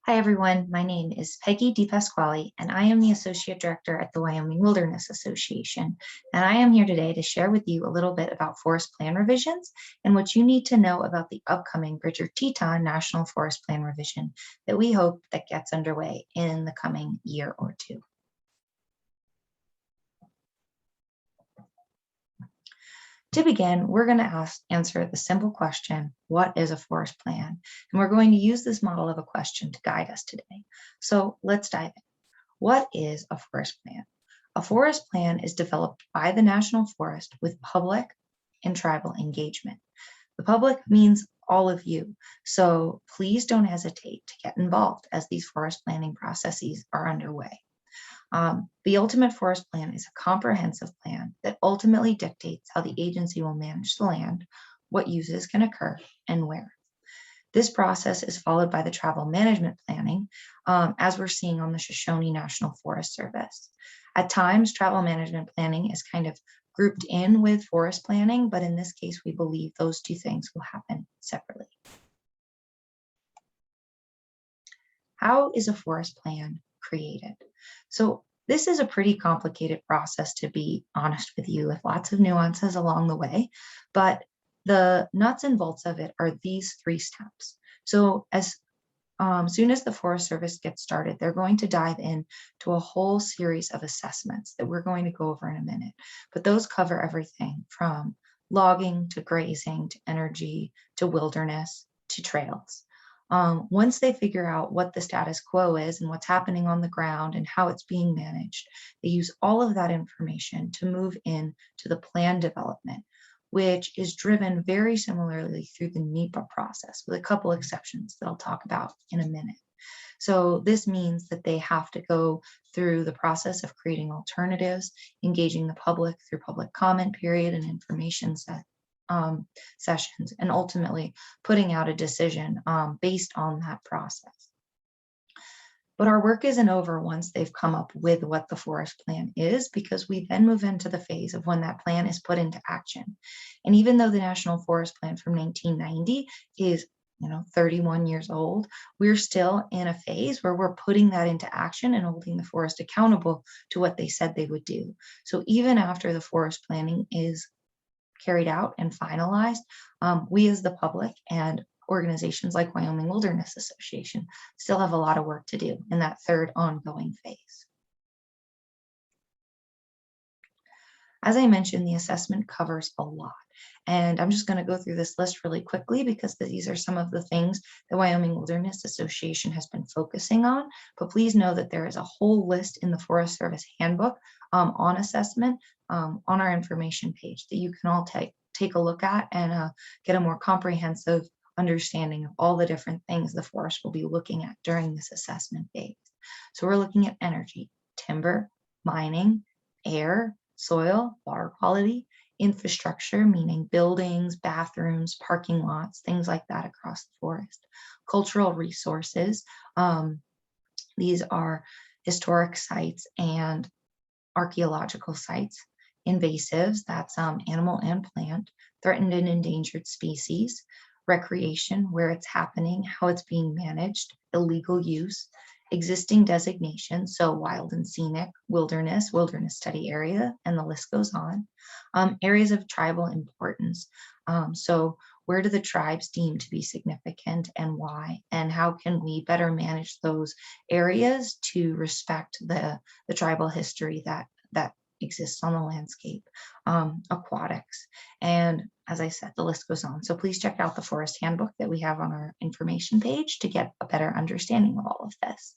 Hi, everyone. My name is Peggy DePasquale, and I am the Associate Director at the Wyoming Wilderness Association. And I am here today to share with you a little bit about forest plan revisions and what you need to know about the upcoming Bridger-Teton National Forest Plan revision that we hope that gets underway in the coming year or two. To begin, we're going to answer the simple question, what is a forest plan? And we're going to use this model of a question to guide us today. So let's dive in. What is a forest plan? A forest plan is developed by the National Forest with public and tribal engagement. The public means all of you, so please don't hesitate to get involved as these forest planning processes are underway. The ultimate forest plan is a comprehensive plan that ultimately dictates how the agency will manage the land, what uses can occur, and where. This process is followed by the travel management planning, as we're seeing on the Shoshone National Forest Service. At times, travel management planning is kind of grouped in with forest planning, but in this case, we believe those two things will happen separately. How is a forest plan created? So this is a pretty complicated process, to be honest with you, with lots of nuances along the way, but the nuts and bolts of it are these three steps. So as soon as the Forest Service gets started, they're going to dive in to a whole series of assessments that we're going to go over in a minute, but those cover everything from logging to grazing to energy to wilderness to trails. Once they figure out what the status quo is and what's happening on the ground and how it's being managed, they use all of that information to move in to the plan development, which is driven very similarly through the NEPA process, with a couple exceptions that I'll talk about in a minute. So this means that they have to go through the process of creating alternatives, engaging the public through public comment period and information sessions, and ultimately putting out a decision based on that process. But our work isn't over once they've come up with what the forest plan is, because we then move into the phase of when that plan is put into action. And even though the National Forest Plan from 1990 is 31 years old, we're still in a phase where we're putting that into action and holding the forest accountable to what they said they would do. So even after the forest planning is carried out and finalized, we as the public and organizations like Wyoming Wilderness Association still have a lot of work to do in that third ongoing phase. As I mentioned, the assessment covers a lot, and I'm just going to go through this list really quickly because these are some of the things the Wyoming Wilderness Association has been focusing on, but please know that there is a whole list in the Forest Service handbook on assessment on our information page that you can all take a look at and get a more comprehensive understanding of all the different things the forest will be looking at during this assessment phase. So we're looking at energy, timber, mining, air, soil, water quality, infrastructure, meaning buildings, bathrooms, parking lots, things like that across the forest, cultural resources. These are historic sites and archaeological sites, invasives, that's animal and plant, threatened and endangered species, recreation, where it's happening, how it's being managed, illegal use, existing designations, so wild and scenic, wilderness study area, and the list goes on. Areas of tribal importance, so where do the tribes deem to be significant and why, and how can we better manage those areas to respect the tribal history that exists on the landscape, aquatics, and as I said, the list goes on. So please check out the forest handbook that we have on our information page to get a better understanding of all of this.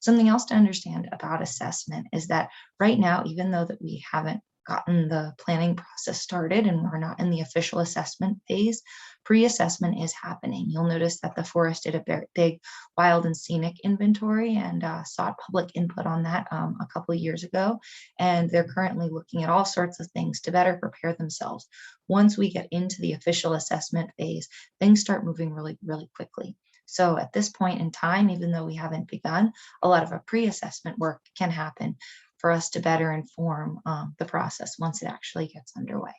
Something else to understand about assessment is that right now, even though that we haven't gotten the planning process started and we're not in the official assessment phase, pre-assessment is happening. You'll notice that the forest did a big wild and scenic inventory and sought public input on that a couple of years ago. And they're currently looking at all sorts of things to better prepare themselves. Once we get into the official assessment phase, things start moving really, really quickly. So at this point in time, even though we haven't begun, a lot of our pre-assessment work can happen for us to better inform the process once it actually gets underway.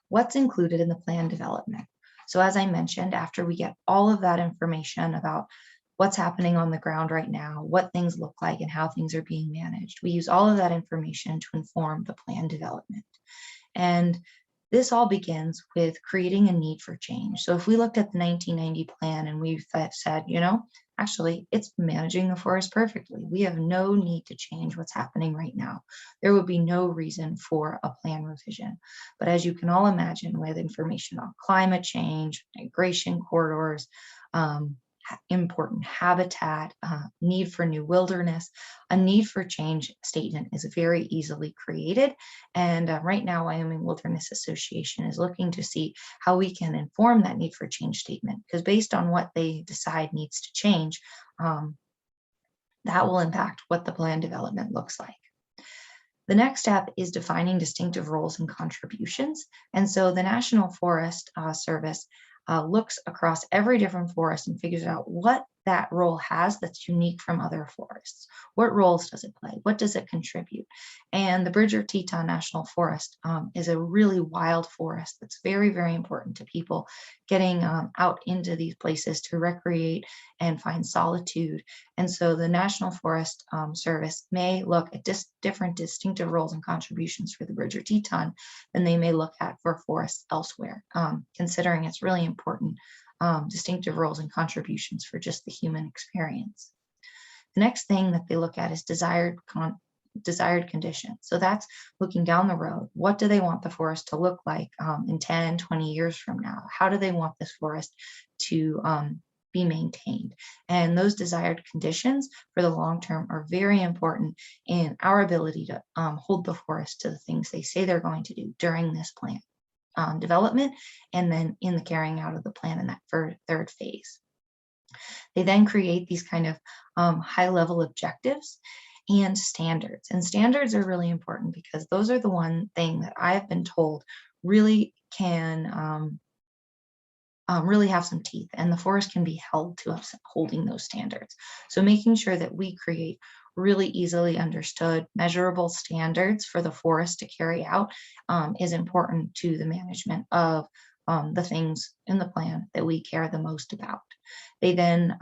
What's included in the plan development? So as I mentioned, after we get all of that information about what's happening on the ground right now, what things look like, and how things are being managed, we use all of that information to inform the plan development. And this all begins with creating a need for change. So if we looked at the 1990 plan and we said, actually, it's managing the forest perfectly. We have no need to change what's happening right now. There would be no reason for a plan revision. But as you can all imagine, with information on climate change, migration corridors, important habitat, need for new wilderness, a need for change statement is very easily created. And right now, Wyoming Wilderness Association is looking to see how we can inform that need for change statement, because based on what they decide needs to change, that will impact what the plan development looks like. The next step is defining distinctive roles and contributions. And so the National Forest Service looks across every different forest and figures out what that role has that's unique from other forests. What roles does it play? What does it contribute? And the Bridger-Teton National Forest is a really wild forest that's very, very important to people getting out into these places to recreate and find solitude. And so the National Forest Service may look at different distinctive roles and contributions for the Bridger-Teton than they may look at for forests elsewhere, considering it's really important distinctive roles and contributions for just the human experience. The next thing that they look at is desired conditions. So that's looking down the road. What do they want the forest to look like in 10, 20 years from now? How do they want this forest to be maintained? And those desired conditions for the long term are very important in our ability to hold the forest to the things they say they're going to do during this plan development, and then in the carrying out of the plan in that third phase. They then create these kind of high-level objectives and standards. And standards are really important because those are the one thing that I have been told really can really have some teeth, and the forest can be held to us holding those standards. So making sure that we create really easily understood, measurable standards for the forest to carry out is important to the management of the things in the plan that we care the most about. They then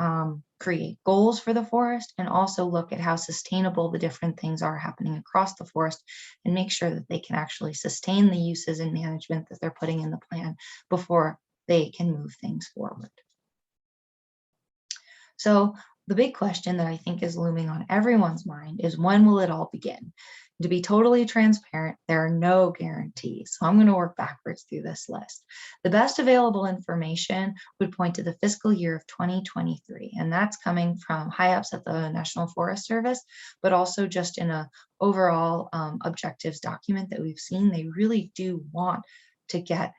create goals for the forest and also look at how sustainable the different things are happening across the forest and make sure that they can actually sustain the uses and management that they're putting in the plan before they can move things forward. So the big question that I think is looming on everyone's mind is, when will it all begin? To be totally transparent, there are no guarantees. So I'm going to work backwards through this list. The best available information would point to the fiscal year of 2023, and that's coming from high ups at the National Forest Service, but also just in a overall objectives document that we've seen. They really do want to get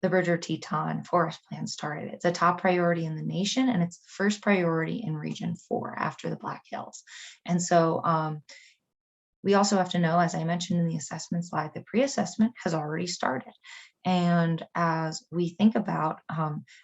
the Bridger-Teton Forest Plan started. It's a top priority in the nation, and it's the first priority in Region 4 after the Black Hills. And so we also have to know, as I mentioned in the assessment slide, that pre-assessment has already started. And as we think about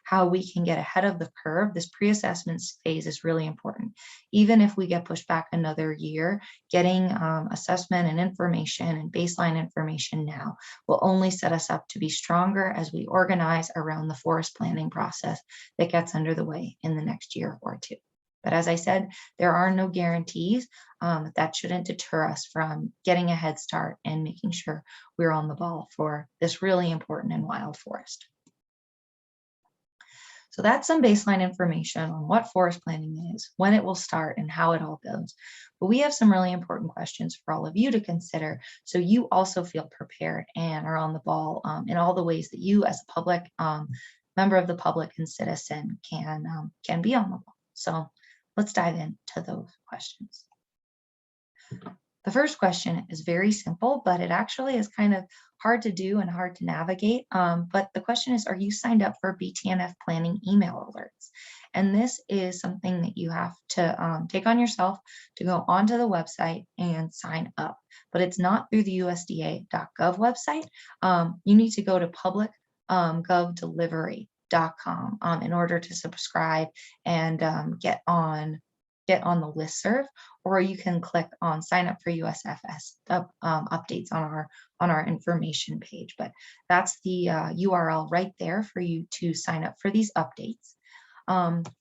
how we can get ahead of the curve, this pre-assessment phase is really important. Even if we get pushed back another year, getting assessment and information and baseline information now will only set us up to be stronger as we organize around the forest planning process that gets underway in the next year or two. But as I said, there are no guarantees. That shouldn't deter us from getting a head start and making sure we're on the ball for this really important and wild forest. So that's some baseline information on what forest planning is, when it will start, and how it all goes. But we have some really important questions for all of you to consider, so you also feel prepared and are on the ball in all the ways that you, as a public member of the public and citizen, can be on the ball. So let's dive into those questions. The first question is very simple, but it actually is kind of hard to do and hard to navigate. But the question is, are you signed up for BTNF planning email alerts? And this is something that you have to take on yourself to go onto the website and sign up. But it's not through the USDA.gov website. You need to go to public.govdelivery.com in order to subscribe and get on get on the listserv, or you can click on sign up for USFS updates on our information page. But that's the URL right there for you to sign up for these updates.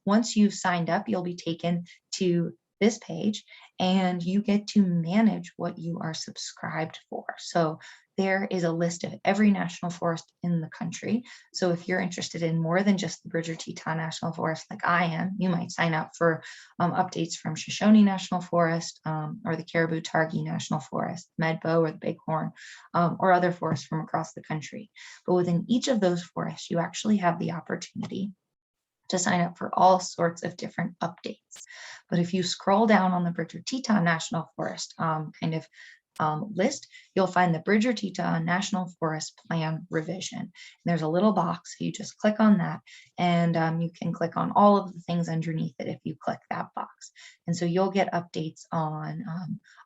Once you've signed up, you'll be taken to this page and you get to manage what you are subscribed for. So there is a list of every national forest in the country. So if you're interested in more than just the Bridger-Teton National Forest like I am, you might sign up for updates from Shoshone National Forest or the Caribou-Targhee National Forest, Medbo or the Bighorn, or other forests from across the country. But within each of those forests, you actually have the opportunity to sign up for all sorts of different updates. But if you scroll down on the Bridger-Teton National Forest list, you'll find the Bridger-Teton National Forest Plan Revision. And there's a little box, so you just click on that, and you can click on all of the things underneath it if you click that box. And so you'll get updates on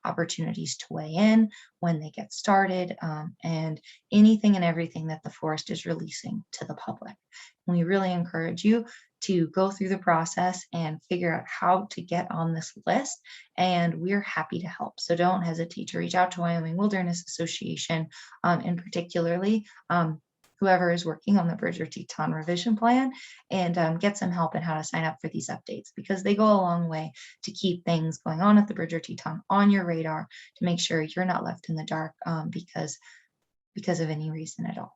opportunities to weigh in, when they get started, and anything and everything that the forest is releasing to the public. And we really encourage you to go through the process and figure out how to get on this list, and we're happy to help. So don't hesitate to reach out to Wyoming Wilderness Association, and particularly whoever is working on the Bridger-Teton revision plan, and get some help in how to sign up for these updates, because they go a long way to keep things going on at the Bridger-Teton on your radar, to make sure you're not left in the dark because of any reason at all.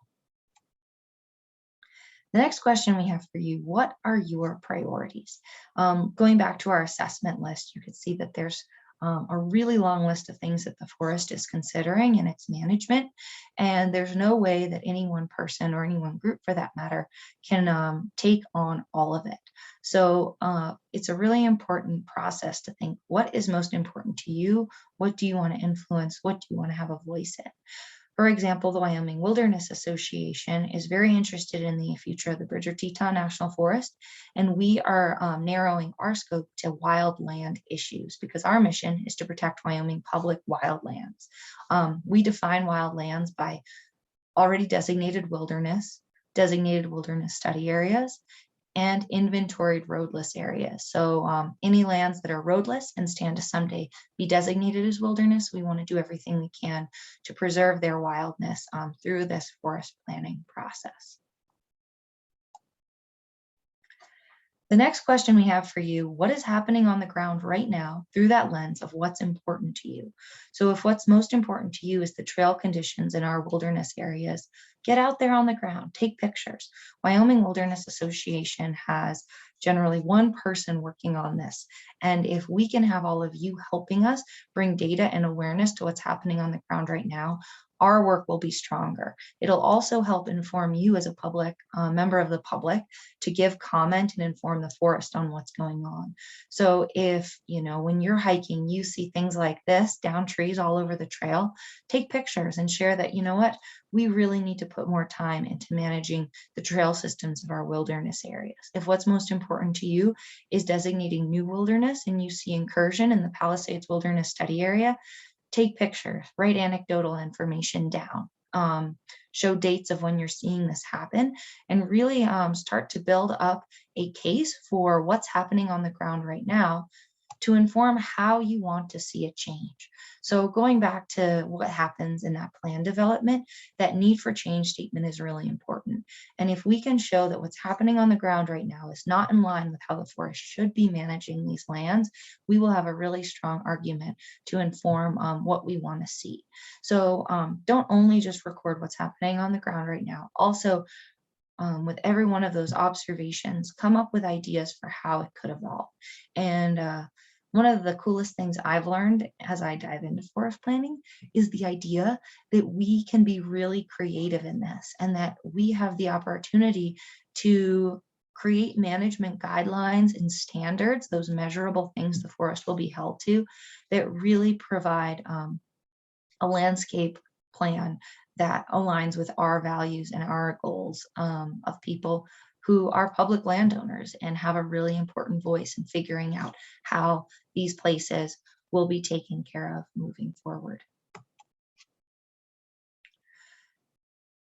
The next question we have for you: what are your priorities? Going back to our assessment list, you can see that there's a really long list of things that the forest is considering in its management, and there's no way that any one person, or any one group for that matter, can take on all of it. So it's a really important process to think, what is most important to you? What do you want to influence? What do you want to have a voice in? For example, the Wyoming Wilderness Association is very interested in the future of the Bridger-Teton National Forest, and we are narrowing our scope to wildland issues, because our mission is to protect Wyoming public wildlands. We define wildlands by already designated wilderness study areas, and inventoried roadless areas. So any lands that are roadless and stand to someday be designated as wilderness, we want to do everything we can to preserve their wildness through this forest planning process. The next question we have for you: what is happening on the ground right now through that lens of what's important to you? So if what's most important to you is the trail conditions in our wilderness areas, get out there on the ground, take pictures. Wyoming Wilderness Association has generally one person working on this. And if we can have all of you helping us bring data and awareness to what's happening on the ground right now, our work will be stronger. It'll also help inform you as a public member of the public to give comment and inform the forest on what's going on. So if, when you're hiking, you see things like this, down trees all over the trail, take pictures and share that, we really need to put more time into managing the trail systems of our wilderness areas. If what's most important to you is designating new wilderness, and you see incursion in the Palisades Wilderness Study Area, take pictures, write anecdotal information down, show dates of when you're seeing this happen, and really start to build up a case for what's happening on the ground right now to inform how you want to see it change. So going back to what happens in that plan development, that need for change statement is really important. And if we can show that what's happening on the ground right now is not in line with how the forest should be managing these lands, we will have a really strong argument to inform what we want to see. So don't only just record what's happening on the ground right now, also with every one of those observations, come up with ideas for how it could evolve. And one of the coolest things I've learned as I dive into forest planning is the idea that we can be really creative in this, and that we have the opportunity to create management guidelines and standards, those measurable things the forest will be held to, that really provide a landscape plan that aligns with our values and our goals of people who are public landowners and have a really important voice in figuring out how these places will be taken care of moving forward.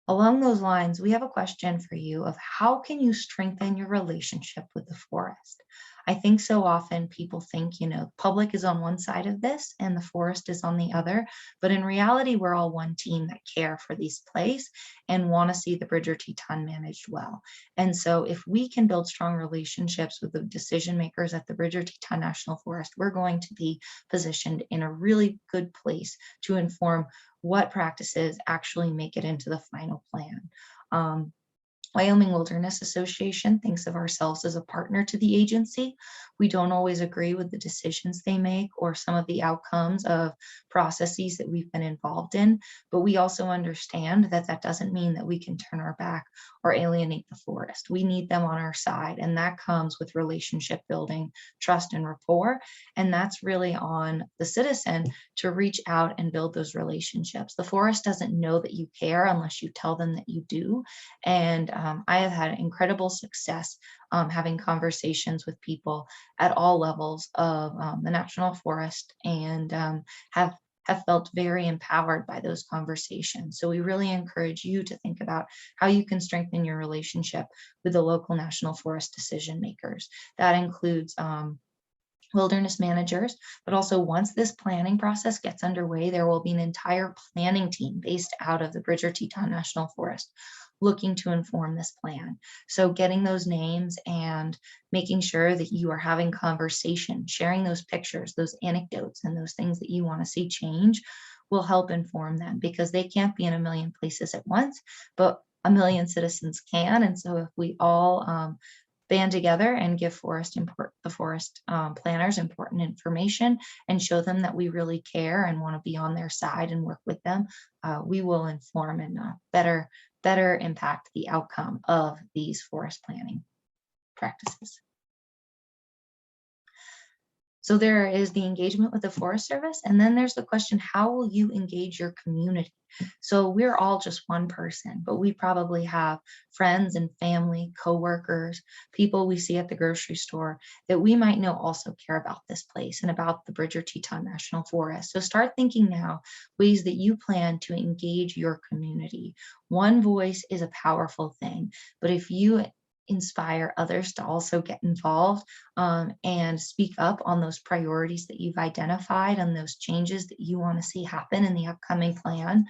Along those lines, we have a question for you of how can you strengthen your relationship with the forest? I think so often people think, public is on one side of this and the forest is on the other. But in reality, we're all one team that care for these place and want to see the Bridger Teton managed well. And so if we can build strong relationships with the decision makers at the Bridger Teton National Forest, we're going to be positioned in a really good place to inform what practices actually make it into the final plan. Um, Wyoming Wilderness Association thinks of ourselves as a partner to the agency. We don't always agree with the decisions they make or some of the outcomes of processes that we've been involved in, but we also understand that that doesn't mean that we can turn our back or alienate the forest. We need them on our side, and that comes with relationship building, trust and rapport, and that's really on the citizen to reach out and build those relationships. The forest doesn't know that you care unless you tell them that you do, and I have had incredible success having conversations with people at all levels of the National Forest and have felt very empowered by those conversations. So we really encourage you to think about how you can strengthen your relationship with the local National Forest decision makers. That includes wilderness managers, but also once this planning process gets underway, there will be an entire planning team based out of the Bridger Teton National Forest looking to inform this plan. So getting those names and making sure that you are having conversation, sharing those pictures, those anecdotes, and those things that you want to see change will help inform them because they can't be in a million places at once, but a million citizens can. And so if we all band together and give the forest planners important information and show them that we really care and want to be on their side and work with them, we will inform and better impact the outcome of these forest planning practices. So there is the engagement with the Forest Service, and then there's the question, how will you engage your community? So we're all just one person, but we probably have friends and family, coworkers, people we see at the grocery store that we might know also care about this place and about the Bridger Teton National Forest. So start thinking now ways that you plan to engage your community. One voice is a powerful thing, but if you inspire others to also get involved and speak up on those priorities that you've identified and those changes that you want to see happen in the upcoming plan,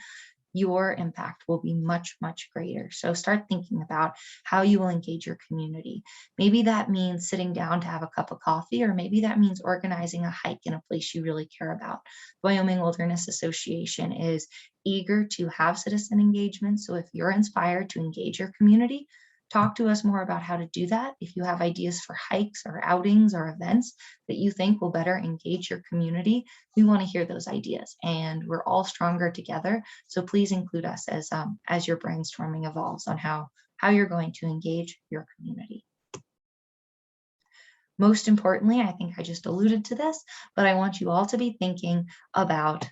your impact will be much, much greater. So start thinking about how you will engage your community. Maybe that means sitting down to have a cup of coffee, or maybe that means organizing a hike in a place you really care about. The Wyoming Wilderness Association is eager to have citizen engagement. So if you're inspired to engage your community, talk to us more about how to do that. If you have ideas for hikes or outings or events that you think will better engage your community, we want to hear those ideas, and we're all stronger together. So please include us as your brainstorming evolves on how you're going to engage your community. Most importantly, I think I just alluded to this, but I want you all to be thinking about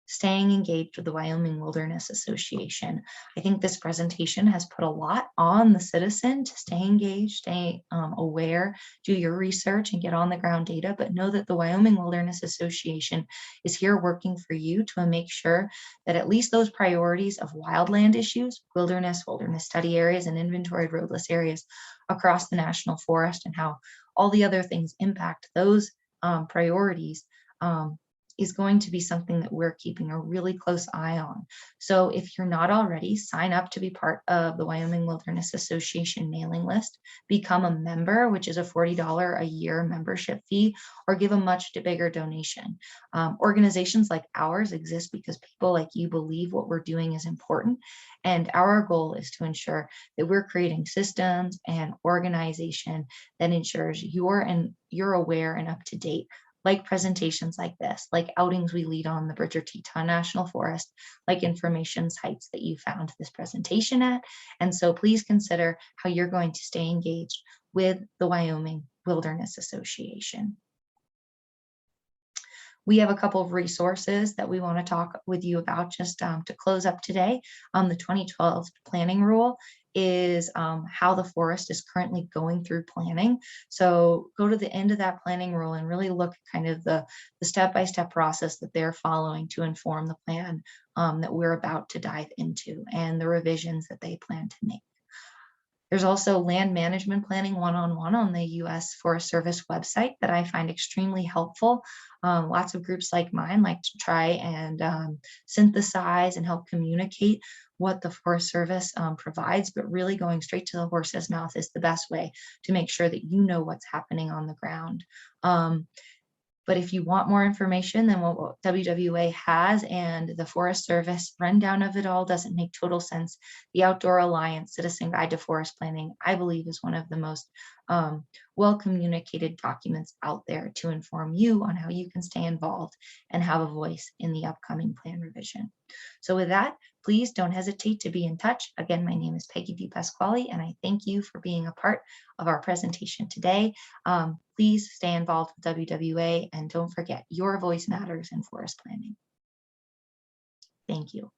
staying engaged with the Wyoming Wilderness Association. I think this presentation has put a lot on the citizen to stay engaged, stay aware, do your research and get on the ground data, but know that the Wyoming Wilderness Association is here working for you to make sure that at least those priorities of wildland issues, wilderness study areas, and inventoried roadless areas across the National Forest and how all the other things impact those priorities is going to be something that we're keeping a really close eye on. So if you're not already, sign up to be part of the Wyoming Wilderness Association mailing list, become a member, which is a $40 a year membership fee, or give a much bigger donation. Organizations like ours exist because people like you believe what we're doing is important. And our goal is to ensure that we're creating systems and organization that ensures you're aware and up to date, like presentations like this, like outings we lead on the Bridger Teton National Forest, like information sites that you found this presentation at. And so please consider how you're going to stay engaged with the Wyoming Wilderness Association. We have a couple of resources that we want to talk with you about just to close up today. The 2012 planning rule is how the forest is currently going through planning. So go to the end of that planning rule and really look at kind of the step-by-step process that they're following to inform the plan that we're about to dive into and the revisions that they plan to make. There's also land management planning one-on-one on the U.S. Forest Service website that I find extremely helpful. Lots of groups like mine like to try and synthesize and help communicate what the Forest Service provides, but really going straight to the horse's mouth is the best way to make sure that you know what's happening on the ground. But if you want more information than what WWA has and the Forest Service rundown of it all doesn't make total sense, the Outdoor Alliance Citizen Guide to Forest Planning, I believe, is one of the most well-communicated documents out there to inform you on how you can stay involved and have a voice in the upcoming plan revision. So with that, please don't hesitate to be in touch. Again, my name is Peggy V. Pasquale, and I thank you for being a part of our presentation today. Please stay involved with WWA and don't forget, your voice matters in forest planning. Thank you.